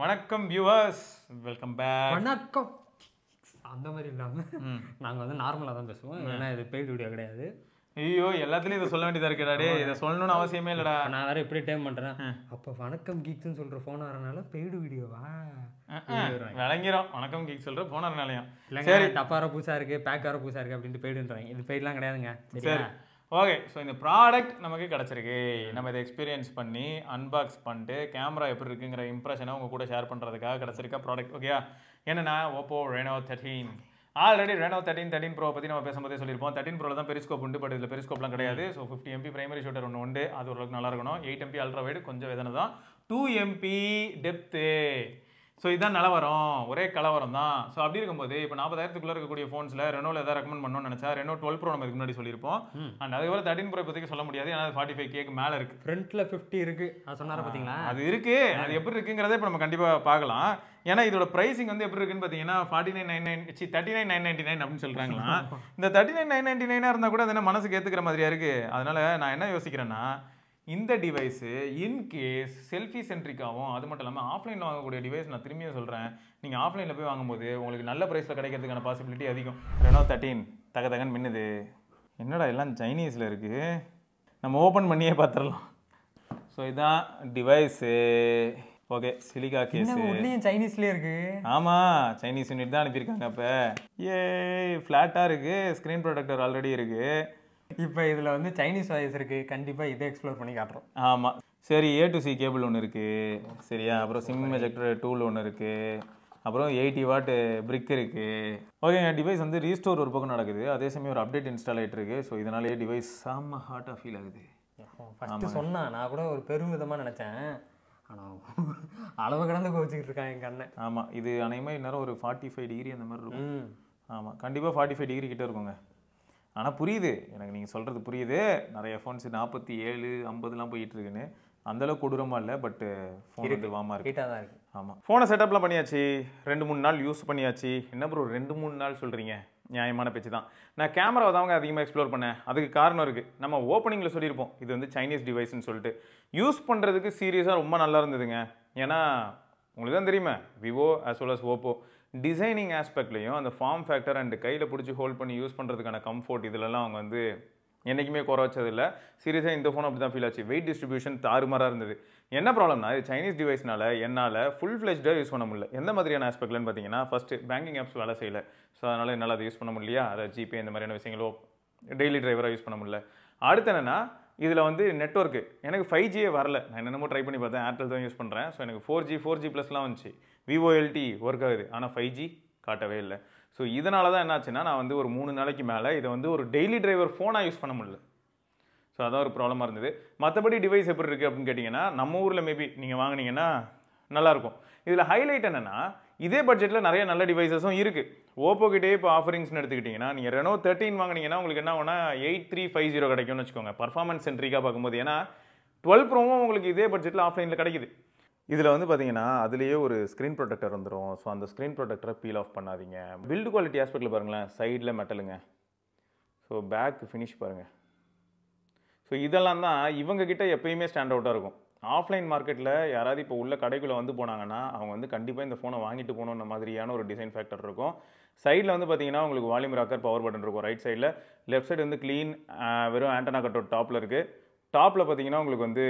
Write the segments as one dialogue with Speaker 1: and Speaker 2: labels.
Speaker 1: வணக்கம் viewers, welcome back.
Speaker 2: வணக்கம். அந்த மாதிரி இல்லாமல் நாங்கள் வந்து நார்மலாக தான் பேசுவோம். ஏன்னா இது பெய்டு வீடியோ கிடையாது.
Speaker 1: ஐயோ, எல்லாத்துலயும் இதை சொல்ல வேண்டியதா இருக்கடாடே. இதை சொல்லணும்னு அவசியமே இல்லடா.
Speaker 2: நான் வேற எப்படி டைம் பண்ணுறேன். அப்போ வணக்கம் கீக்ஸ்ன்னு சொல்கிற ஃபோன் வரனால பெய்டு வீடியோவா
Speaker 1: விளங்கிறோம். வணக்கம் கீக் சொல்ற போனாலையும்
Speaker 2: சரி, டப்பார பூசா இருக்கு, பேக் வர பூசா இருக்கு அப்படின்ட்டு பெய்டுன்றாங்க. இது பெய்டெலாம் கிடையாதுங்க.
Speaker 1: சரி, ஓகே. ஸோ இந்த ப்ராடக்ட் நமக்கு கிடச்சிருக்கு. நம்ம இதை எக்ஸ்பீரியன்ஸ் பண்ணி அன்பாக்ஸ் பண்ணிட்டு கேமரா எப்படி இருக்குங்கிற இம்ப்ரெஷனை உங்கள் கூட ஷேர் பண்ணுறதுக்காக கிடச்சிருக்க ப்ராடக்ட். ஓகேயா? என்னன்னா Oppo Reno 13. Already Reno 13 bro பற்றி நம்ம பேசும்போதே சொல்லியிருப்போம். 13 ப்ரோவில் தான் பெரிஸ்கோப் உண்டு, பட் இதில் பெரிஸ்கோப்லாம் கிடையாது. ஸோ 50 MP பிரைமரி ஷூட்டர் ஒன்று உண்டு, அது ஓரளவுக்கு நல்லா இருக்கணும். 8 MP அல்ட்ரா வைடு கொஞ்சம் வேதனை தான். 2 MP டெப்த்து. ஸோ இதுதான் நிலவரம், ஒரே கலவரம் தான். ஸோ அப்படி இருக்கும்போது இப்போ 40,000க்குள்ளே இருக்கக்கூடிய ஃபோன்ஸில் ரெனோவில் எதாவது ரெக்கமெண்ட் பண்ணணும்னு நினச்சா ரெனோ 12 ப்ரோ நம்ம இதுக்கு முன்னாடி சொல்லியிருப்போம். அண்ட் அதுக்கப்புறம் 13 ப்ரோ இப்போதைக்கு சொல்ல முடியாது, ஏன்னா அது 45K மேலே இருக்குது.
Speaker 2: ஃப்ரண்ட்டில் 50 இருக்குது, அது சொன்னார பார்த்தீங்களா?
Speaker 1: அது இருக்குது, அது எப்படி இருக்குங்கிறத இப்போ நம்ம கண்டிப்பாக பார்க்கலாம். ஏன்னா இதோட ப்ரைஸிங் வந்து எப்படி இருக்குன்னு பார்த்தீங்கன்னா 39,999 அப்படின்னு சொல்கிறாங்களா. இந்த 39,999 இருந்தால் கூட அது என்ன மனசுக்கு ஏற்றுக்கிற மாதிரியா இருக்குது. அதனால் நான் என்ன யோசிக்கிறேன்னா, இந்த டிவைஸு இன்கேஸ் செல்ஃபி சென்ட்ரிக்காகவும் அது மட்டும் இல்லாமல் ஆஃப்லைனில் வாங்கக்கூடிய டிவைஸ், நான் திரும்பியும் சொல்கிறேன், நீங்கள் ஆஃப்லைனில் போய் வாங்கும்போது உங்களுக்கு நல்ல ப்ரைஸில் கிடைக்கிறதுக்கான பாசிபிலிட்டி அதிகம். ரெனோ 13 தகன்னு மின்னுது. என்னடா எல்லாம் சைனீஸில் இருக்குது, நம்ம ஓப்பன் பண்ணியே பார்த்துடலாம். ஸோ இதுதான் டிவைஸு. ஓகே, சிலிகா கேஸு
Speaker 2: உள்ளேயும் சைனீஸ்லேயே இருக்குது.
Speaker 1: ஆமாம், சைனீஸ் யூனிட் தான் அனுப்பியிருக்காங்க. இப்போ ஃப்ளாட்டாக இருக்குது, ஸ்க்ரீன் ப்ரொடக்டர் ஆல்ரெடி இருக்குது.
Speaker 2: இப்போ இதில் வந்து சைனீஸ் வாய்ஸ் இருக்குது, கண்டிப்பாக இதை எக்ஸ்ப்ளோர் பண்ணி காட்டுறோம்.
Speaker 1: ஆமாம், சரி. A to C கேபிள் ஒன்று இருக்குது, சரியா? அப்புறம் சிம் எஜெக்டர் டூல் ஒன்று இருக்குது, அப்புறம் 80 வாட் பிரிக் இருக்குது. ஓகேங்க, டிவைஸ் வந்து ரீஸ்டோர் ஒரு பக்கம் நடக்குது, அதே சமயம் ஒரு அப்டேட் இன்ஸ்டால் ஆகிட்டு இருக்கு. ஸோ இதனாலேயே டிவைஸ் செம்ம ஹாட்டாக ஃபீல் ஆகுது.
Speaker 2: ஃபஸ்ட்டு சொன்னா நான் கூட ஒரு பெருமிதமாக நினச்சேன், ஆனால் அளவு கடந்து கோச்சிக்கிட்டு இருக்கான் எங்கள் அண்ணன்.
Speaker 1: ஆமாம், இது அநேகமாக இந்நேரம் ஒரு 45 டிகிரி அந்த மாதிரி இருக்கும். ஆமாம், கண்டிப்பாக 45 டிகிரி கிட்டே இருக்குங்க. ஆனால் புரியுது எனக்கு, நீங்கள் சொல்கிறது புரியுது. நிறைய ஃபோன்ஸ் 47, 50லாம் போயிட்டு இருக்குன்னு, அந்தளவுக்கு கொடூரமாக இல்லை. பட் ஃபோன் வந்து வாமா இருக்கு,
Speaker 2: ஹீட்டாக தான் இருக்குது.
Speaker 1: ஆமாம், ஃபோனை செட்டப்லாம் பண்ணியாச்சு, 2-3 நாள் யூஸ் பண்ணியாச்சு. என்ன ப்ரோ 2-3 நாள் சொல்கிறீங்க? நியாயமான பேச்சு தான். நான் கேமராவை தாங்க அதிகமாக எக்ஸ்ப்ளோர் பண்ணேன். அதுக்கு காரணம் இருக்குது. நம்ம ஓப்பனிங்கில் சொல்லியிருப்போம் இது வந்து சைனீஸ் டிவைஸ்ன்னு சொல்லிட்டு. யூஸ் பண்ணுறதுக்கு சீரியஸாக ரொம்ப நல்லா இருந்ததுங்க. ஏன்னா உங்களுக்கு தான் தெரியுமா, Vivo as well as Oppo designing ஆஸ்பெக்ட்லையும் அந்த ஃபார்ம் ஃபேக்டர் அண்ட் கையில் பிடிச்சி ஹோல்ட் பண்ணி யூஸ் பண்ணுறதுக்கான கம்ஃபோர்ட் இதிலெல்லாம் அவங்க வந்து என்றைக்குமே குறை வச்சதில்லை. சீரியஸாக இந்த ஃபோன் அப்படி தான் ஃபீல் ஆச்சு. வெயிட் டிஸ்ட்ரிபியூஷன் தாறுமாறாக இருந்தது. என்ன ப்ராப்ளம்னா, இது சைனீஸ் டிவைஸ்னால என்னால் ஃபுல் ஃப்ளெஜ்டாக யூஸ் பண்ண முடியல. எந்த மாதிரியான ஆஸ்பெக்ட்லன்னு பார்த்தீங்கன்னா, ஃபஸ்ட்டு பேங்கிங் ஆப்ஸ் வேலை செய்யலை. ஸோ அதனால் என்னால் அதை யூஸ் பண்ண முடியலையா, அதை ஜிபே இந்த மாதிரியான விஷயங்களோ டெய்லி டிரைவராக யூஸ் பண்ண முடியல. அடுத்து என்னென்னா, இதில் வந்து நெட்ஒர்க்கு எனக்கு 5G வரல. நான் என்னென்னமோ ட்ரை பண்ணி பார்த்தேன், ஏர்டெல் தான் யூஸ் பண்ணுறேன். ஸோ எனக்கு 4G ப்ளஸ்லாம் வந்துச்சு. விவோ LTE ஒர்க் ஆகுது, ஆனால் 5G காட்டவே இல்லை. ஸோ இதனால தான் என்னாச்சுன்னா, நான் வந்து ஒரு 3 நாளைக்கு மேலே இதை வந்து ஒரு டெய்லி டிரைவர் ஃபோனாக யூஸ் பண்ண முடியல. ஸோ அதான் ஒரு ப்ராப்ளமாக இருந்தது. மற்றபடி டிவைஸ் எப்படி இருக்குது அப்படின்னு கேட்டிங்கன்னா, நம்ம ஊரில் மேபி நீங்கள் வாங்கினீங்கன்னா நல்லாயிருக்கும். இதில் ஹைலைட் என்னென்னா, இதே பட்ஜெட்டில் நிறைய நல்ல டிவைசஸும் இருக்குது. ஓப்போ கிட்டே இப்போ ஆஃபரிங்ஸ்னு எடுத்துக்கிட்டிங்கன்னா, நீங்கள் ரெனோ 13 வாங்கினீங்கன்னா உங்களுக்கு என்ன ஆகுனா 8350 கிடைக்கும்னு வச்சுக்கோங்க, பர்ஃபார்மன்ஸ் சென்ட்ரிக்காக பார்க்கும்போது. ஏன்னா 12 ப்ரோவும் உங்களுக்கு இதே பட்ஜெட்டில் ஆஃப்லைனில் கிடைக்குது. இதில் வந்து பார்த்தீங்கன்னா அதுலேயே ஒரு ஸ்க்ரீன் ப்ரொடெக்டர் வந்துடும். ஸோ அந்த ஸ்க்ரீன் ப்ரொடெக்டரை பீல் ஆஃப் பண்ணாதீங்க. பில்டு குவாலிட்டி ஆஸ்பெக்டில் பாருங்களேன், சைடில் மெட்டலுங்க. ஸோ பேக் ஃபினிஷ் பாருங்கள். ஸோ இதெல்லாம் தான் இவங்ககிட்ட எப்பயுமே ஸ்டாண்ட் அவுட்டாக இருக்கும். ஆஃப்லைன் மார்க்கெட்டில் யாராவது இப்போ உள்ள கடைக்குள்ளே வந்து போனாங்கன்னா அவங்க வந்து கண்டிப்பாக இந்த ஃபோனை வாங்கிட்டு போகணுன்ற மாதிரியான ஒரு டிசைன் ஃபேக்டர் இருக்கும். சைடில் வந்து பார்த்தீங்கன்னா உங்களுக்கு வால்யூம் ராக்கர், பவர் பட்டன் இருக்கும் ரைட் சைடில். லெஃப்ட் சைடு வந்து க்ளீன், வெறும் ஆண்டனா கட்டோட டாப்பில் இருக்குது. டாப்பில் பார்த்தீங்கன்னா உங்களுக்கு வந்து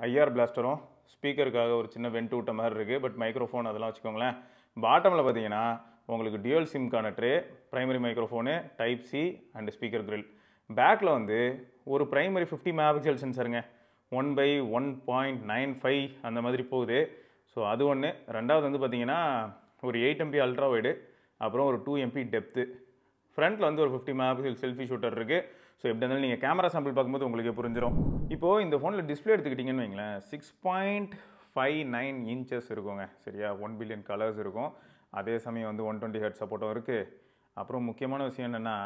Speaker 1: IR பிளாஸ்டரும் ஸ்பீக்கருக்காக ஒரு சின்ன வெண்ட் விட்ட மாதிரி இருக்குது. பட் மைக்ரோஃபோன் அதெல்லாம் வச்சுக்கோங்களேன். பாட்டமில் பார்த்தீங்கன்னா உங்களுக்கு டியூவல் சிம்கான tray, primary microphone, type C and speaker grill. பேக்கில் வந்து ஒரு ப்ரைமரி 50 MP சென்சருங்க, 1/1.95 அந்த மாதிரி போகுது. ஸோ அது ஒன்று. ரெண்டாவது வந்து பார்த்தீங்கன்னா ஒரு 8 MP அல்ட்ரா வைடு, அப்புறம் ஒரு 2 MP டெப்த்து. ஃப்ரண்ட்டில் வந்து ஒரு 50 MP செல்ஃபி ஷூட்டர் இருக்குது. ஸோ எப்படி இருந்தாலும் நீங்கள் கேமரா சாம்பிள் பார்க்கும்போது உங்களுக்கு புரிஞ்சிடும். இப்போது இந்த ஃபோனில் டிஸ்பிளே எடுத்துக்கிட்டிங்கன்னு வைங்களேன், 6.59 இன்ச்சஸ் இருக்குங்க, சரியா? 1 பில்லியன் கலர்ஸ் இருக்கும். அதே சமயம் வந்து 120 Hz சப்போர்ட்டும் இருக்குது. அப்புறம் முக்கியமான விஷயம் என்னென்னா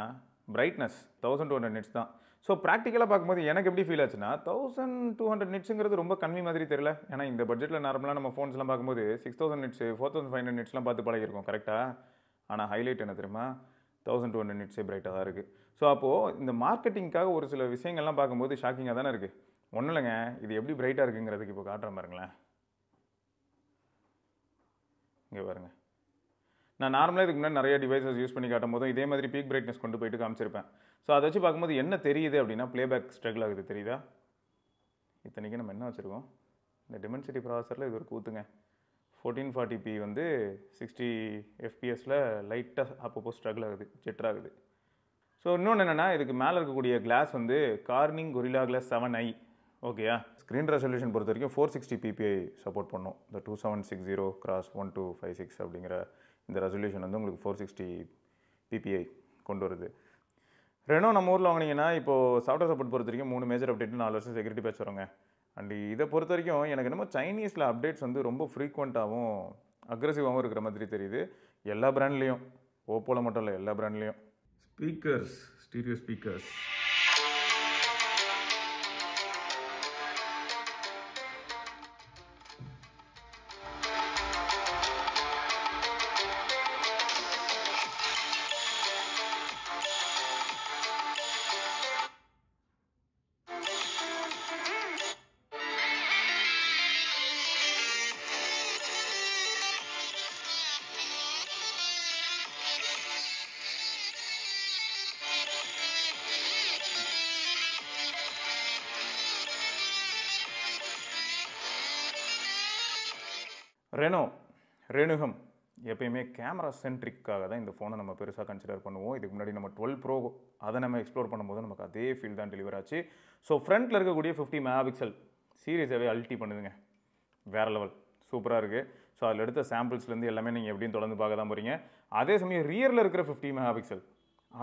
Speaker 1: பிரைட்னஸ் 1200 nits தான். ஸோ ப்ராக்டிக்கலாக பார்க்கும்போது எனக்கு எப்படி ஃபீல் ஆச்சுன்னா, 1200 nitsங்கிறது ரொம்ப கம்மி மாதிரி தெரியல. ஏன்னா இந்த பட்ஜெட்டில் நார்மலாக நம்ம ஃபோன்ஸ்லாம் பார்க்கும்போது 6000 nits 4500 nitsலாம் பார்த்து பழகிருக்கோம், கரெக்டாக? ஆனால் ஹைலைட் என்ன தெரியுமா, 1200 nits பிரைட்டாக தான் இருக்குது. ஸோ அப்போது இந்த மார்க்கெட்டிங்காக ஒரு சில விஷயங்கள்லாம் பார்க்கும்போது ஷாக்கிங்காக தானே இருக்குது. ஒன்றும் இல்லைங்க, இது எப்படி பிரைட்டாக இருக்குங்கிறதுக்கு இப்போ காட்டுற பாருங்களேன். இங்கே பாருங்கள். நான் நார்மலாக இதுக்கு முன்னாடி நிறைய டிவைசஸ் யூஸ் பண்ணி காட்டும் போதும் இதே மாதிரி பீக் பிரைட்னஸ் கொண்டு போயிட்டு காமிச்சிருப்பேன். ஸோ அதை வச்சு பார்க்கும்போது என்ன தெரியுது அப்படின்னா ப்ளேபேக் ஸ்ட்ரகிள் ஆகுது, தெரியுதா? இத்தனைக்கு நம்ம என்ன வச்சுருக்கோம், இந்த டிமென்சிட்டி ப்ராசஸரில் இது ஒரு கூத்துங்க. 1440p வந்து 60 fpsல லைட்டாக அப்பப்போ ஸ்ட்ரகிள் ஆகுது, ஜெட்டர் ஆகுது. ஸோ இன்னொன்று என்னென்னா, இதுக்கு மேலே இருக்கக்கூடிய கிளாஸ் வந்து கார்னிங் கொரில்லா கிளாஸ் 7i. ஓகேயா? ஸ்க்ரீன் ரெசல்யூஷன் பொறுத்த வரைக்கும் 460 ppi சப்போர்ட் பண்ணும். இந்த 2760x1256 அப்படிங்கிற இந்த ரெசல்யூஷன் வந்து உங்களுக்கு 460 ppi கொண்டு வருது. ரெனோ நம்ம ஊரில் வாங்கினீங்கன்னா இப்போது சாஃப்ட்வேர் சப்போர்ட் பொறுத்த வரைக்கும் 3 மேஜர் அப்டேட் 4 வருஷம் செக்யூரிட்டி பேட்ச் வருங்க. அண்ட் இதை பொறுத்த வரைக்கும் எனக்கு என்னமோ சைனீஸில் அப்டேட்ஸ் வந்து ரொம்ப ஃப்ரீக்வெண்ட்டாகவும் அக்ரெசிவாகவும் இருக்கிற மாதிரி தெரியுது. எல்லா பிராண்ட்லேயும், ஓப்போவில் மட்டும் இல்லை, எல்லா பிராண்ட்லேயும். Speakers, stereo speakers. ரெனுகம் எப்பயுமே கேமரா சென்ட்ரிக்காக தான் இந்த ஃபோனை நம்ம பெருசாக கன்சிடர் பண்ணுவோம். இதுக்கு முன்னாடி நம்ம 12 Pro அதை நம்ம எக்ஸ்ப்ளோர் பண்ணும்போது நமக்கு அதே ஃபீல் தான் டெலிவர் ஆச்சு. ஸோ ஃப்ரண்ட்டில் இருக்கக்கூடிய 50 மெகாபிக்சல் சீரியஸாகவே அல்ட்டி பண்ணுதுங்க, வேறு லெவல், சூப்பராக இருக்குது. ஸோ அதில் எடுத்த சாம்பிள்ஸ்லேருந்து எல்லாமே நீங்கள் எப்படின்னு தொடர்ந்து பார்க்க தான் போகிறீங்க. அதே சமயம் ரியரில் இருக்கிற 50 மெகாபிக்சல்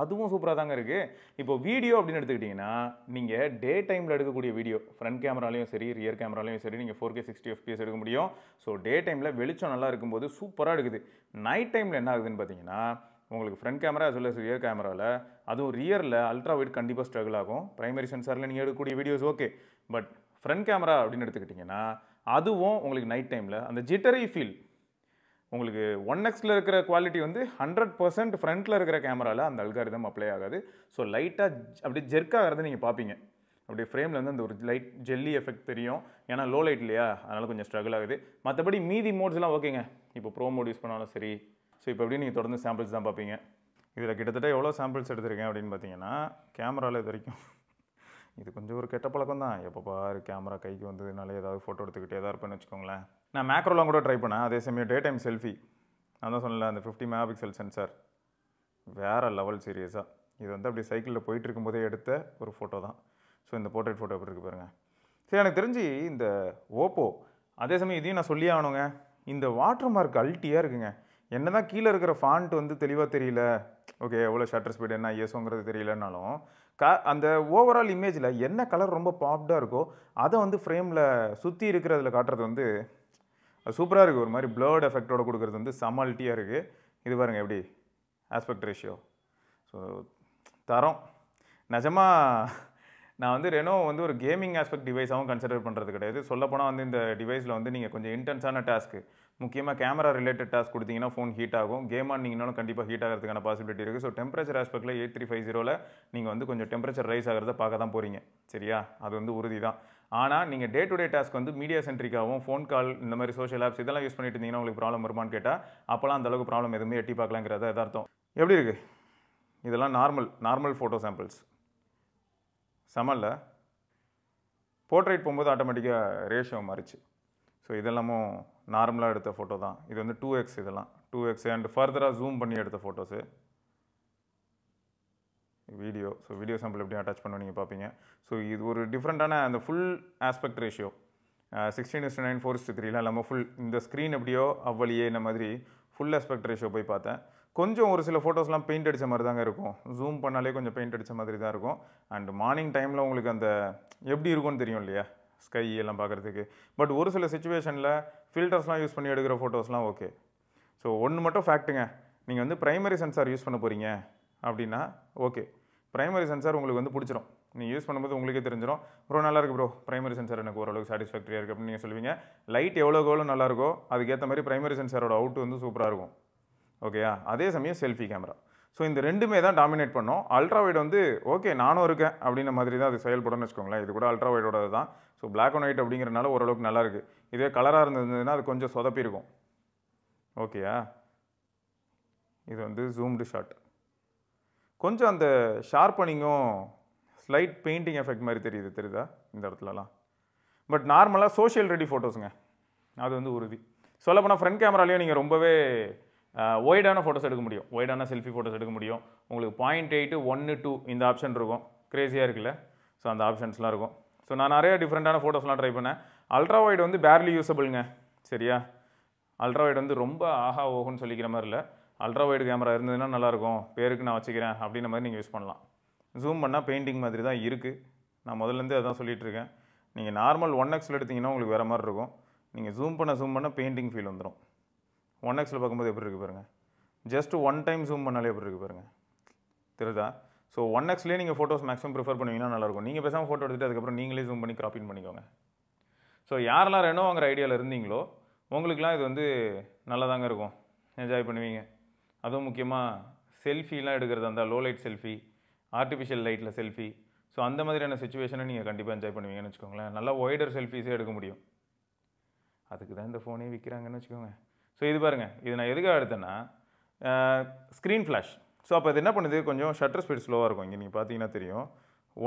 Speaker 1: அதுவும் சூப்பராக தாங்க இருக்குது. இப்போ வீடியோ அப்படின்னு எடுத்துக்கிட்டிங்கன்னா நீங்கள் டே டைமில் எடுக்கக்கூடிய வீடியோ ஃப்ரண்ட் கேமராலையும் சரி ரியர் கேமராலையும் சரி நீங்கள் 4K 60 fps எடுக்க முடியும். ஸோ டே டைமில் வெளிச்சம் நல்லா இருக்கும்போது சூப்பராக எடுக்குது. நைட் டைமில் என்ன ஆகுதுன்னு பார்த்தீங்கன்னா உங்களுக்கு front camera as well as rear கேமராவில், அதுவும் ரியரில் அல்ட்ரா வைட் கண்டிப்பாக ஸ்ட்ரகிள் ஆகும். பிரைமரி சென்சாரில் நீங்கள் எடுக்கக்கூடிய videos okay, but front camera அப்படின்னு எடுத்துக்கிட்டிங்கன்னா அதுவும் உங்களுக்கு நைட் டைமில் அந்த ஜிட்டரி ஃபீல், உங்களுக்கு 1xல இருக்கிற குவாலிட்டி வந்து 100% ஃப்ரண்ட்டில் இருக்கிற கேமராவில் அந்த அல்காரிதம் அப்ளை ஆகாது. ஸோ லைட்டாக அப்படியே ஜெர்க் ஆகிறத நீங்கள் பார்ப்பீங்க. அப்படியே ஃப்ரேமில் வந்து அந்த ஒரு லைட் ஜெல்லி எஃபெக்ட் தெரியும். ஏன்னா லோ லைட் இல்லையா, அதனால் கொஞ்சம் ஸ்ட்ரகிள் ஆகுது. மற்றபடி மீதி மோட்ஸ்லாம் ஓகேங்க. இப்போ ப்ரோ மோட் யூஸ் பண்ணாலும் சரி. ஸோ இப்போ எப்படி நீங்கள் தொடர்ந்து சாம்பிள்ஸ் தான் பார்ப்பீங்க. இதில் கிட்டத்தட்ட எவ்வளோ சாம்பிள்ஸ் எடுத்திருக்கேன் அப்படின்னு பார்த்தீங்கன்னா கேமராவில் இது வரைக்கும் இது கொஞ்சம் ஒரு கெட்ட பழக்கம் தான். எப்போ பாரு கேமரா கைக்கு வந்ததுனால ஏதாவது ஃபோட்டோ எடுத்துக்கிட்டே தான் இருப்பேன்னு வச்சுக்கோங்களேன். நான் மேக்ரோலாம் கூட ட்ரை பண்ணேன். அதே சமயம் டே டைம் செல்ஃபி நான் தான் சொன்னல, அந்த 50 மெகாபிக்சல் சென்சார் வேறு லெவல் சீரியஸாக. இது வந்து அப்படி சைக்கிளில் போயிட்டு இருக்கும்போதே எடுத்த ஒரு ஃபோட்டோ தான். ஸோ இந்த போர்ட்ரேட் ஃபோட்டோ எப்படி இருக்குது பாருங்கள். சரி, எனக்கு தெரிஞ்சு இந்த ஓப்போ அதே சமயம் இதையும் நான் சொல்லி ஆகணுங்க, இந்த வாட்டர் மார்க் அல்ட்டியாக இருக்குங்க. என்ன தான் கீழே இருக்கிற ஃபாண்ட் வந்து தெளிவாக தெரியல, ஓகே எவ்வளோ ஷட்டர் ஸ்பீடு என்ன ஐஎஸ்ஓங்கிறது தெரியலனாலும் அந்த ஓவரால் இமேஜில் என்ன கலர் ரொம்ப பாப்டாக இருக்கோ அதை வந்து ஃப்ரேமில் சுற்றி இருக்கிறதுல காட்டுறது வந்து அது சூப்பராக இருக்குது. ஒரு மாதிரி ப்ளர்ட் எஃபெக்டோட கொடுக்குறது வந்து சமாலிட்டியாக இருக்குது. இது பாருங்கள் எப்படி ஆஸ்பெக்ட் ரேஷியோ. ஸோ தரம் நிஜமாக நான் வந்து ரெனோ வந்து ஒரு கேமிங் ஆஸ்பெக்ட் டிவைஸாகவும் கன்சிடர் பண்ணுறது கிடையாது. சொல்லப்போனால் வந்து இந்த டிவைஸில் வந்து நீங்கள் கொஞ்சம் இன்டென்ஸான டாஸ்க்கு, முக்கியமாக கேமரா ரிலேட்டட் டாஸ்க் கொடுத்தீங்கன்னா ஃபோன் ஹீட் ஆகும். கேம் ஆனீங்கனாலும் கண்டிப்பாக ஹீட் ஆகிறதுக்கான பாசிபிலிட்டி இருக்குது. ஸோ டெம்பரேச்சர் ஆஸ்பெக்டில் 8350ல் நீங்கள் வந்து கொஞ்சம் டெம்பரேச்சர் ரைஸ் ஆகிறத பார்க்க தான் போகிறீங்க, சரியா? அது வந்து உறுதி தான். ஆனால் நீங்கள் டே டு டே டாஸ்க் வந்து மீடியா சென்ட்ரிக்காகவும் ஃபோன் கால் இந்த மாதிரி சோஷியல் ஆப்ஸ் இதெல்லாம் யூஸ் பண்ணிட்டு இருந்தீங்கன்னா உங்களுக்கு ப்ராப்ளம் வருமானு கேட்டால் அப்போலாம் அந்தளவுக்கு ப்ராப்ளம் எதுவுமே எட்டி பார்க்கலாங்கிறத எதார்த்தம். எப்படி இருக்குது இதெல்லாம்? நார்மல் ஃபோட்டோ சாம்பிள்ஸ் செமல்ல. போர்ட்ரேட் போகும்போது ஆட்டோமேட்டிக்காக ரேஷியோ மாறிச்சு. ஸோ இதெல்லாமும் நார்மலாக எடுத்த ஃபோட்டோ தான். இது வந்து 2x, இதெல்லாம் 2x அண்ட் ஃபர்தராக ஜூம் பண்ணி எடுத்த photos. Video, so video sample எப்படி அட்டாச் பண்ண நீங்கள் பார்ப்பீங்க. ஸோ இது ஒரு டிஃப்ரெண்ட்டான அந்த ஃபுல் ஆஸ்பெக்ட் ரேஷியோ 16:9 4:3 இல்லாமல் ஃபுல் இந்த ஸ்க்ரீன் எப்படியோ அவ்வளியே இந்த மாதிரி ஃபுல் ஆஸ்பெக்ட் ரேஷியோ போய் பார்த்தேன். கொஞ்சம் ஒரு சில ஃபோட்டோஸ்லாம் பெயிண்ட் அடித்த மாதிரி தாங்க இருக்கும். ஜூம் பண்ணாலே கொஞ்சம் பெயிண்ட் அடித்த மாதிரி தான் இருக்கும். அண்ட் மார்னிங் டைமில் உங்களுக்கு அந்த எப்படி இருக்கும்னு தெரியும் இல்லையா, ஸ்கை எல்லாம் பார்க்குறதுக்கு. பட் ஒரு சில சுச்சுவேஷனில் ஃபில்டர்ஸ்லாம் யூஸ் பண்ணி எடுக்கிற ஃபோட்டோஸ்லாம் ஓகே. ஸோ ஒன்று மட்டும் ஃபேக்ட்டுங்க, நீங்கள் வந்து ப்ரைமரி சென்சார் யூஸ் பண்ண போகிறீங்க அப்படின்னா ஓகே, ப்ரைமரி சென்சார் உங்களுக்கு வந்து பிடிச்சிரும். நீங்கள் யூஸ் பண்ணும்போது உங்களுக்கே தெரிஞ்சிடும், ப்ரோ நல்லா இருக்குது ப்ரோ, ப்ரைமரி சென்சார் எனக்கு ஓரளவுக்கு சாட்டிஸ்ஃபேக்டரியாக இருக்குது அப்படின்னு நீங்கள் சொல்லுவீங்க. லைட் எவ்வளோ நல்லா இருக்கோ அதுக்கேற்ற மாதிரி ப்ரைமரி சென்சாரோட அவுட் வந்து சூப்பராக இருக்கும், ஓகேயா? அதே சமயம் செல்ஃபி கேமரா. ஸோ இந்த ரெண்டுமே தான் டாமினேட் பண்ணோம். அல்ட்ரா வைட் வந்து ஓகே நானும் இருக்கேன் அப்படின்ற மாதிரி தான் அது செயல்படும்னு வச்சுக்கோங்களேன். இது கூட அல்ட்ரா வைடோட தான். ஸோ பிளாக் அண்ட் ஒயிட் அப்படிங்கிறனால ஓரளவுக்கு நல்லாயிருக்கு. இதே கலராக இருந்ததுன்னா அது கொஞ்சம் சொதப்பி இருக்கும், ஓகேயா? இது வந்து ஜூம்டு ஷாட். கொஞ்சம் அந்த ஷார்ப்பனிங்கும் ஸ்லைட் பெயிண்டிங் எஃபெக்ட் மாதிரி தெரியுதா இந்த இடத்துலலாம்? பட் நார்மலாக சோஷியல் ரெடி ஃபோட்டோஸுங்க, அது வந்து உறுதி. சொல்லப்போனால் ஃப்ரண்ட் கேமராலேயும் நீங்கள் ரொம்பவே ஒய்டான ஃபோட்டோஸ் எடுக்க முடியும், ஒய்டான செல்ஃபி ஃபோட்டோஸ் எடுக்க முடியும். உங்களுக்கு 0.8, 1, 2 இந்த ஆப்ஷன் இருக்கும். க்ரேஸியாக இருக்குல்ல? ஸோ அந்த ஆப்ஷன்ஸ்லாம் இருக்கும். ஸோ நான் நிறைய டிஃப்ரெண்ட்டான ஃபோட்டோஸ்லாம் ட்ரை பண்ணேன். அல்ட்ரா வைட் வந்து பேர்லி யூஸபிள்ங்க, சரியா? அல்ட்ரா வைட் வந்து ரொம்ப ஆஹா ஓஹோன்னு சொல்லிக்கிற மாதிரி இல்லை. அல்ட்ரா வைடு கேமரா இருந்ததுன்னா நல்லாயிருக்கும், பேருக்கு நான் வச்சுக்கிறேன் அப்படின்ற மாதிரி நீங்கள் யூஸ் பண்ணலாம். ஜூம் பண்ணால் பெயிண்டிங் மாதிரி தான் இருக்குது. நான் முதல்லேருந்தே அதான் சொல்லிகிட்டு இருக்கேன். நீங்கள் நார்மல் 1xல் எடுத்திங்கன்னா உங்களுக்கு வேறு மாதிரி இருக்கும். நீங்கள் ஜூம் பண்ண பெயிண்டிங் ஃபீல் வந்துடும். 1xல் பார்க்கும்போது எப்படி இருக்குது பாருங்கள். ஜஸ்ட் 1 டைம் ஜூம் பண்ணாலே எப்படி இருக்குது பாருங்கள், தெரியுதா? ஸோ 1xலேயே நீங்கள் ஃபோட்டோஸ் மேக்ஸிமம் ப்ரிஃபர் பண்ணுவீங்கன்னா நல்லாயிருக்கும். நீங்கள் பேசாமல் ஃபோட்டோ எடுத்துகிட்டு அதுக்கப்புறம் நீங்களே ஜூம் பண்ணி கிராப்பிங் பண்ணிக்கோங்க. ஸோ யாரெல்லாம் ரெனோ வாங்குற ஐடியாவில் இருந்தீங்களோ உங்களுக்குலாம் இது வந்து நல்லா தாங்க இருக்கும், என்ஜாய் பண்ணுவீங்க. அதுவும் முக்கியமாக செல்ஃபிலாம் எடுக்கிறது, அந்த லோ லைட் செல்ஃபி, ஆர்டிஃபிஷியல் லைட்டில் செல்ஃபி, ஸோ அந்த மாதிரியான சுச்சுவேஷனை நீங்கள் கண்டிப்பாக என்ஜாய் பண்ணுவீங்கன்னு வச்சுக்கோங்களேன். நல்லா ஒய்டர் செல்ஃபீஸே எடுக்க முடியும். அதுக்கு தான் இந்த ஃபோனே விற்கிறாங்கன்னு வச்சுக்கோங்க. ஸோ இது பாருங்கள், இது நான் எதுக்காக எடுத்தேன்னா ஸ்க்ரீன் ஃப்ளாஷ். ஸோ அப்போ இது என்ன பண்ணுது, கொஞ்சம் ஷட்டர் ஸ்பீட் ஸ்லோவாக இருக்கும். இங்கே நீங்கள் பார்த்தீங்கன்னா தெரியும்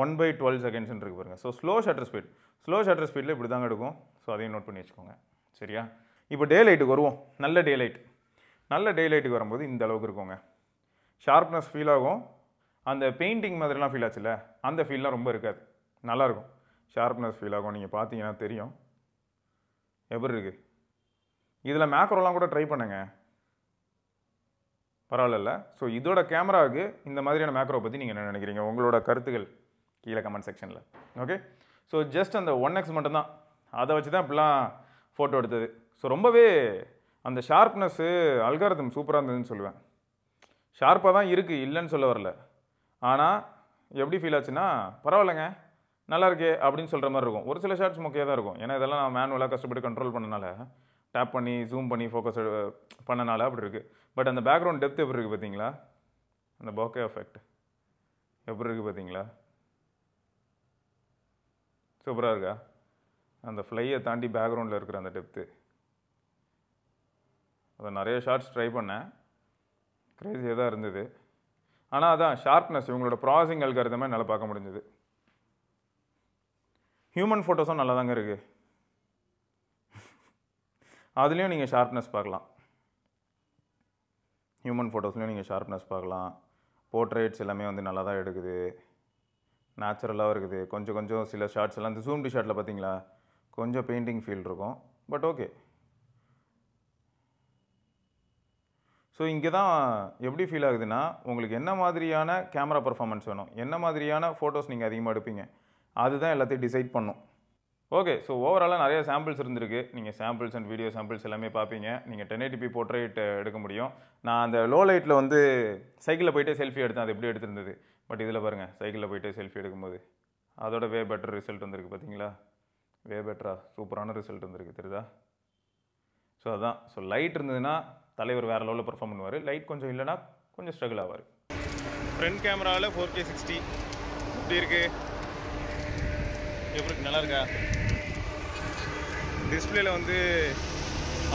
Speaker 1: 1/12 செகண்ட்ஸ்ன்னு இருக்குது பாருங்கள். ஸோ ஸ்லோ ஷட்டர் ஸ்பீடில் இப்படி தாங்க எடுக்கும். ஸோ அதையும் நோட் பண்ணி வச்சுக்கோங்க, சரியா? இப்போ டே லைட்டுக்கு வருவோம். நல்ல டே லைட்டுக்கு வரும்போது இந்த அளவுக்கு இருக்குங்க. ஷார்ப்னஸ் ஃபீல் ஆகும். அந்த பெயிண்டிங் மாதிரிலாம் ஃபீல் ஆச்சுல்ல, அந்த ஃபீல்லாம் ரொம்ப இருக்காது, நல்லாயிருக்கும். ஷார்ப்னஸ் ஃபீல் ஆகும். நீங்கள் பார்த்தீங்கன்னா தெரியும் எப்படி இருக்குது. இதில் மேக்ரோலாம் கூட ட்ரை பண்ணுங்க, பரவாயில்ல. ஸோ இதோட கேமராவுக்கு இந்த மாதிரியான மேக்ரோ பற்றி நீங்கள் என்ன நினைக்கிறீங்க? உங்களோட கருத்துக்கள் கீழே கமெண்ட் செக்ஷனில். ஓகே, ஸோ ஜஸ்ட் அந்த 1x மட்டும்தான், அதை வச்சு தான் இப்படிலாம் ஃபோட்டோ எடுத்தது. ஸோ ரொம்பவே அந்த ஷார்ப்னஸ்ஸு அல்காரிதம் சூப்பராக இருந்ததுன்னு சொல்லுவேன். ஷார்ப்பாக தான் இருக்குது, இல்லைன்னு சொல்ல வரல. ஆனால் எப்படி ஃபீல் ஆச்சுன்னா பரவாயில்லைங்க, நல்லா இருக்கே அப்படின்னு சொல்கிற மாதிரி இருக்கும். ஒரு சில ஷார்ட்ஸ் மொக்கையாக தான் இருக்கும். ஏன்னா இதெல்லாம் நான் மேனுவலாக கஷ்டப்பட்டு கண்ட்ரோல் பண்ணனால, டேப் பண்ணி ஜூம் பண்ணி ஃபோக்கஸ் பண்ணனால அப்படி இருக்குது. பட் அந்த பேக்ரவுண்ட் டெப்த் எப்படி இருக்குது பார்த்தீங்களா? அந்த போக்கே எஃபெக்ட் எப்படி இருக்குது பார்த்தீங்களா? சூப்பராக இருக்கா? அந்த ஃப்ளையை தாண்டி பேக்ரவுண்டில் இருக்கிற அந்த டெப்த்து. அதை நிறைய ஷார்ட்ஸ் ட்ரை பண்ணேன், க்ரேஸியாக தான் இருந்தது. ஆனால் அதான் ஷார்ப்னஸ், இவங்களோட ப்ராசஸிங் அல்காரிதமே நல்லா பார்க்க முடிஞ்சது. ஹியூமன் ஃபோட்டோஸும் நல்லா தாங்க இருக்குது, அதுலேயும் நீங்கள் ஷார்ப்னஸ் பார்க்கலாம். ஹியூமன் ஃபோட்டோஸ்லேயும் நீங்கள் ஷார்ப்னஸ் பார்க்கலாம். போர்ட்ரேட்ஸ் எல்லாமே வந்து நல்லா தான் எடுக்குது, நேச்சுரலாகவும் இருக்குது. கொஞ்சம் சில ஷார்ட்ஸ் எல்லாம் இந்த ஜூம்டு ஷாட்டில் பார்த்தீங்களா கொஞ்சம் பெயிண்டிங் ஃபீல் இருக்கும், பட் ஓகே. ஸோ இங்கே தான் எப்படி ஃபீல் ஆகுதுன்னா, உங்களுக்கு என்ன மாதிரியான கேமரா பர்ஃபார்மன்ஸ் வேணும், என்ன மாதிரியான ஃபோட்டோஸ் நீங்கள் அதிகமாக எடுப்பீங்க, அதுதான் எல்லாத்தையும் டிசைட் பண்ணும். ஓகே, ஸோ ஓவராலாக நிறைய சாம்பிள்ஸ் இருந்திருக்கு. நீங்கள் சாம்பிள்ஸ் அண்ட் வீடியோ சாம்பிள்ஸ் எல்லாமே பார்ப்பீங்க. நீங்கள் 1080p போர்ட்ரேட் எடுக்க முடியும். நான் அந்த லோ லைட்டில் வந்து சைக்கிளில் போயிட்டே செல்ஃபி எடுத்தேன், அது எப்படி எடுத்திருந்தது. பட் இதில் பாருங்கள், சைக்கிளில் போயிட்டே செல்ஃபி எடுக்கும்போது அதோட வே பெட்டர் ரிசல்ட் வந்திருக்கு பார்த்தீங்களா? வே பெட்டராக சூப்பரான ரிசல்ட் வந்திருக்கு, தெரியுதா? ஸோ அதான், ஸோ லைட் இருந்ததுன்னா தலைவர் வேறு லெவலில் பர்ஃபார்ம் பண்ணுவார், லைட் கொஞ்சம் இல்லைனா கொஞ்சம் ஸ்ட்ரகிள் ஆவார். ஃப்ரண்ட் கேமராவில் 4K 60 எப்படி இருக்குது? எப்படி இருக்கு? நல்லா இருக்கா? டிஸ்பிளேல வந்து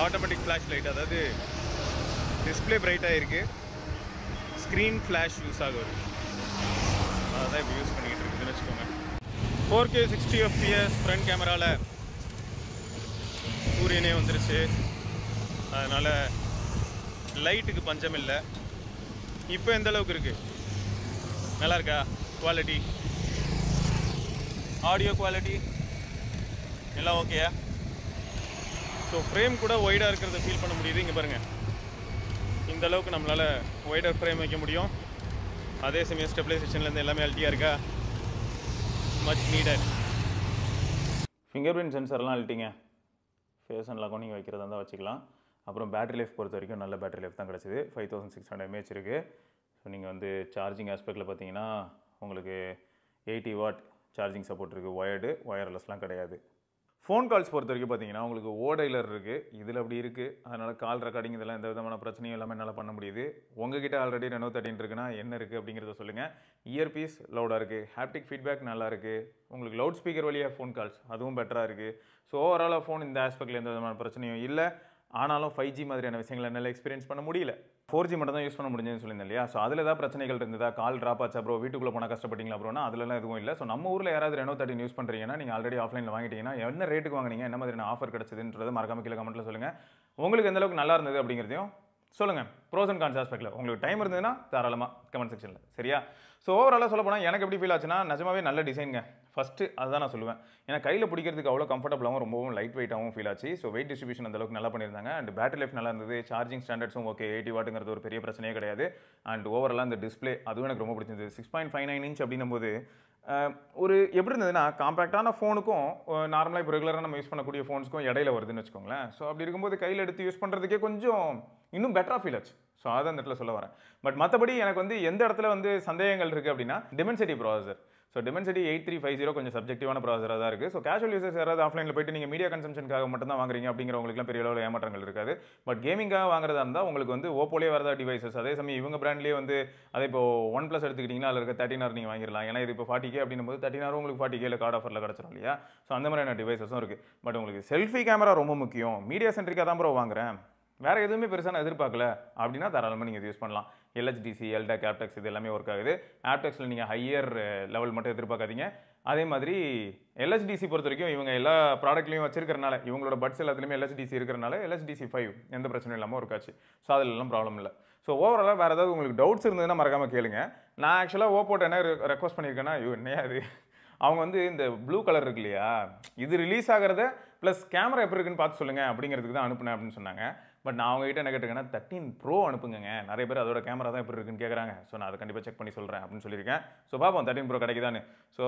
Speaker 1: ஆட்டோமேட்டிக் ஃப்ளாஷ் லைட், அதாவது டிஸ்பிளே பிரைட்டாக இருக்குது, ஸ்க்ரீன் ஃப்ளாஷ் யூஸ் ஆகுது. அதான் இப்போ யூஸ் பண்ணிக்கிட்டு இருக்குதுன்னு வச்சுக்கோங்க. 4K 60 FPS ஃப்ரண்ட் கேமராவில் சூரியனே வந்துருச்சு, அதனால் லைட்டுக்கு பஞ்சம் இல்லை. இப்போ எந்த அளவுக்கு இருக்குது? நல்லா இருக்கா குவாலிட்டி? ஆடியோ குவாலிட்டி எல்லாம் ஓகேயா? ஸோ ஃப்ரேம் கூட ஒய்டாக இருக்கிறத ஃபீல் பண்ண முடியுது. இங்கே பாருங்கள், இந்த அளவுக்கு நம்மளால் ஒய்டர் ஃப்ரேம் வைக்க முடியும். அதே சமயம் ஸ்டெபிலைசேஷன்லேருந்து எல்லாமே அல்ட்டியாக இருக்கா? Much needed. ஃபிங்கர் பிரிண்ட் சென்சர்லாம் அல்ட்டிங்க, ஃபேஸ் அன்லாக்கும் நீங்கள் வைக்கிறதா இருந்தால் வச்சுக்கலாம். அப்புறம் பேட்டரி லைஃப் பொறுத்த வரைக்கும் நல்ல பேட்டரி லைஃப் தான் கிடச்சிது. 5600 mAh இருக்குது. ஸோ நீங்கள் வந்து சார்ஜிங் ஆஸ்பெக்டில் பார்த்தீங்கன்னா உங்களுக்கு 80 வாட் சார்ஜிங் சப்போர்ட் இருக்குது. ஒயர்லெஸ்லாம் கிடையாது. ஃபோன் கால்ஸ் பொறுத்த வரைக்கும் பார்த்தீங்கன்னா உங்களுக்கு ஓடைலர் இருக்குது, இதில் அப்படி இருக்குது. அதனால் கால் ரெக்கார்டிங் இதெல்லாம் எந்த விதமான பிரச்சனையும் எல்லாமே என்னால் பண்ண முடியுது. உங்ககிட்ட ஆல்ரெடி ரெனோ 13 இருக்குன்னா என்ன இருக்குது அப்படிங்கிறத சொல்லுங்கள். இயர்பீஸ் லவுடாக இருக்குது, ஹாப்டிக் ஃபீட்பேக் நல்லா இருக்குது, உங்களுக்கு லவுட் ஸ்பீக்கர் வழியாக ஃபோன் கால்ஸ் அதுவும் பெட்டராக இருக்குது. ஸோ ஓவராலாக ஃபோன் இந்த ஆஸ்பெக்டில் எந்த விதமான பிரச்சனையும் இல்லை. ஆனாலும் 5G மாதிரியான விஷயங்களை என்னால் எக்ஸ்பீரியன்ஸ் பண்ண முடியல. 4G மட்டும் தான் யூஸ் பண்ண முடிஞ்சதுன்னு சொல்லியிருந்தேன் இல்லையா? ஸோ அதில் ஏதாவது பிரச்சனைகள் இருந்ததா? கால் ட்ராப் ஆச்சா ப்ரோ, வீட்டுக்குள்ளே போனால் கஷ்டப்பட்டீங்களா ப்ரோனா? அதெல்லாம் எதுவும் இல்லை. ஸோ நம்ம ஊரில் யாராவது Reno 13 யூஸ் பண்ணுறீங்கன்னா, நீங்கள் ஆல்ரெடி ஆஃப்லைனில் வாங்கிட்டீங்கன்னா என்ன ரேட்டுக்கு வாங்குனீங்க, என்ன மாதிரியான ஆஃபர் கிடச்சதுன்றதை மறக்காம கீழே கமெண்ட்டில் சொல்லுங்கள். உங்களுக்கு எந்த அளவுக்கு நல்லா இருந்தது அப்படிங்கிறதையும் சொல்லுங்கள். ப்ரோஸ் அண்ட் கான்ஸ் ஆஸ்பெக்டில் உங்களுக்கு டைம் இருந்ததுன்னா தாராளமாக கமெண்ட் செக்ஷனில். சரியா? ஸோ ஓவராலாக சொல்ல போனால் எனக்கு எப்படி ஃபீல் ஆச்சுன்னா, நிஜமாவே நல்ல டிசைனுங்க. ஃபஸ்ட்டு அதுதான் நான் சொல்லுவேன். ஏன்னா கையில் பிடிக்கிறதுக்கு அவ்வளோ கம்ஃபர்டபுளாகவும் ரொம்பவும் லைட் வெயிட்டாகவும் ஃபீல் ஆச்சு. ஸோ வெயிட் டிஸ்ட்ரிபியூஷன் அந்த அளவுக்கு நல்லா பண்ணியிருந்தாங்க. அண்ட் பேட்டரி லைஃப் நல்லா இருந்தது. சார்ஜிங் ஸ்டாண்டர்ட்ஸும் ஓகே, 80 வாட்டுங்கிறது ஒரு பெரிய பிரச்சனையே கிடையாது. அண்ட் ஓவராலாக இந்த டிஸ்பிளே அதுவும் எனக்கு ரொம்ப பிடிச்சிருந்தது. 6.59 இன்ச் அப்படின்னும்போது ஒரு எப்படி இருந்ததுன்னா, காம்பேக்டான ஃபோனுக்கும் நார்மலாக இப்போ ரெகுலராக நம்ம யூஸ் பண்ணக்கூடிய ஃபோன்ஸுக்கும் இடையில வருதுன்னு வச்சுக்கோங்களேன். ஸோ அப்படி இருக்கும்போது கையில் எடுத்து யூஸ் பண்ணுறதுக்கே கொஞ்சம் இன்னும் பெட்டராக ஃபீல் ஆச்சு. ஸோ அதான் இந்த இடத்துல சொல்ல வரேன். பட் மற்றபடி எனக்கு வந்து எந்த இடத்துல வந்து சந்தேகங்கள் இருக்குது அப்படின்னா, Dimensity ப்ராசஸர். ஸோ Dimensity 8350 கொஞ்சம் சப்ஜெக்டிவான ப்ராசஸராக தான் இருக்குது. ஸோ கேஷுவல் யூசர்ஸ் யாராவது ஆஃப்லைனில் போயிட்டு நீங்கள் மீடியா கன்சம்ஷனுக்காக மட்டும் தான் வாங்குறீங்க அப்படிங்கிறவங்களுக்குலாம் பெரிய அளவில் ஏமாற்றங்கள் இருக்காது. பட் கேமிங்காக வாங்குறதா இருந்தால் உங்களுக்கு வந்து ஓப்போலேயே வரதா டிவைசஸ், அதே சமயம் இவங்க பிராண்ட்லேயே வந்து அதே இப்போ OnePlus எடுத்துக்கிட்டிங்கன்னா அதில் இருக்க 13R நீங்கள் வாங்கிடலாம். ஏன்னா இது இப்போ 40K அப்படின்னும் போது 13R உங்களுக்கு 40K கார்டு ஆஃபரில் கிடச்சிரும் இல்லையா? ஸோ அந்த மாதிரியான டிவைசஸும் இருக்குது. பட் உங்களுக்கு செல்ஃபி கேமரா ரொம்ப முக்கியம், மீடியா சென்ட்ரிக்காக தான் ப்ரோ வாங்குறேன், வேறு எதுவுமே பெருசாக நான் எதிர்பார்க்கல அப்படின்னா தாராளமாக நீங்கள் யூஸ் பண்ணலாம். LHDC, LDAC, ஆப்டெக்ஸ் இது எல்லாமே ஒர்க் ஆகுது. ஆப்டெக்ஸில் நீங்கள் ஹையர் லெவல் மட்டும் எதிர்பார்க்காதீங்க. அதே மாதிரி LHDC பொறுத்த வரைக்கும் இவங்க எல்லா ப்ராடக்ட்லையும் வச்சிருக்கிறனால, இவங்களோட பட்ஸ் எல்லாத்துலேயுமே LHDC இருக்கிறனால LHDC 5 எந்த பிரச்சனையும் இல்லாமல் ஒர்க் ஆச்சு. ஸோ அதிலெல்லாம் ப்ராப்ளம் இல்லை. ஸோ ஓவராலாக வேறு ஏதாவது உங்களுக்கு டவுட்ஸ் இருந்ததுன்னா மறக்காமல் கேளுங்க. நான் ஆக்சுவலாக ஓப்போட்ட என்ன ரெக்வஸ்ட் பண்ணியிருக்கேன்னா, என்னையா அது அவங்க வந்து இந்த ப்ளூ கலர் இருக்கு இல்லையா, இது ரிலீஸ் ஆகிறத ப்ளஸ் கேமரா எப்படி இருக்குன்னு பார்த்து சொல்லுங்கள் அப்படிங்கிறதுக்கு தான் அனுப்புனேன் அப்படின்னு சொன்னாங்க. பட் நான் அவங்ககிட்ட என்ன கேட்டுருக்கேன்னா 13 Pro அனுப்புங்க. நிறைய பேர் அதோட கேமரா தான் எப்படி இருக்குன்னு கேட்குறாங்க. ஸோ நான் அதை கண்டிப்பாக செக் பண்ணி சொல்கிறேன் அப்படின்னு சொல்லியிருக்கேன். ஸோ பார்ப்போம் 13 Pro கிடைக்குதான்னு. ஸோ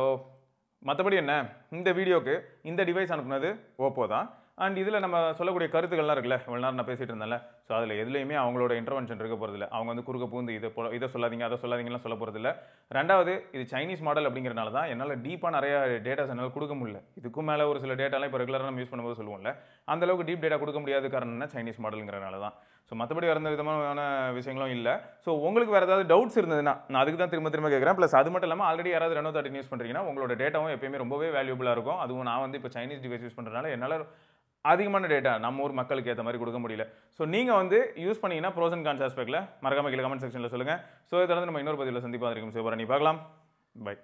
Speaker 1: மற்றபடி என்ன, இந்த வீடியோக்கு இந்த டிவைஸ் அனுப்புனது ஓப்போ தான். அண்ட் இதில் நம்ம சொல்லக்கூடிய கருத்துக்கள்லாம் இருக்குல்ல, இவ்வளோ நேரம் நான் பேசிகிட்டு இருந்தேன்ல, ஸோ அதில் எதுலேயுமே அவங்களோட இன்டர்வென்ஷன் இருக்க போகிறதில்ல. அவங்க வந்து குறுக்க பூந்து இதை சொல்லாதீங்க அதை சொல்லாதீங்கலாம் சொல்ல போகிறதில்ல. ரெண்டாவது, இது சைனீஸ் மாடல் அப்படிங்கிறனால தான் என்னால் டீப்பாக நிறைய டேட்டாஸ் என்னால் கொடுக்க முடியல. இதுக்கும் மேலே ஒரு சில டேட்டாலாம் இப்போ ரெகுலராக நம்ம யூஸ் பண்ணும்போது சொல்லுவோம்ல, அந்தளவுக்கு டீப் டேட்டா கொடுக்க முடியாத காரணம் என்ன, சைனீஸ் மாடலுங்கிறனால தான். ஸோ மற்றபடி வேறு எந்த விதமான விஷயங்களும் இல்லை. ஸோ உங்களுக்கு வேறு ஏதாவது டவுட்ஸ் இருந்ததுன்னா நான் அதுக்கு தான் திரும்ப திரும்ப கேட்குறேன். ப்ளஸ் அது மட்டும் இல்லாமல் ஆல்ரெடி யாராவது Reno 13 யூஸ் பண்ணுறீங்கன்னா உங்களோட டேட்டாவும் எப்பயுமே ரொம்பவே வேல்யூபிளாக இருக்கும். அதுவும் நான் வந்து இப்போ சைனீஸ் டிவைஸ் யூஸ் பண்ணுறதுனால என்னால் அதிகமான டேட்டா நம்ம ஊர் மக்களுக்கு ஏற்ற மாதிரி கொடுக்க முடியல. ஸோ நீங்கள் வந்து யூஸ் பண்ணீங்கன்னா ப்ரோஸ் அண்ட் கான்ஸ் ஆஸ்பெக்டில் மறக்காம கீழே கமெண்ட் செக்ஷனில் சொல்லுங்கள். ஸோ இதை தொடர்ந்து நம்ம இன்னொரு பதிவில் சந்திப்பாக இருக்கும். சிவபரணி பார்க்கலாம். பை.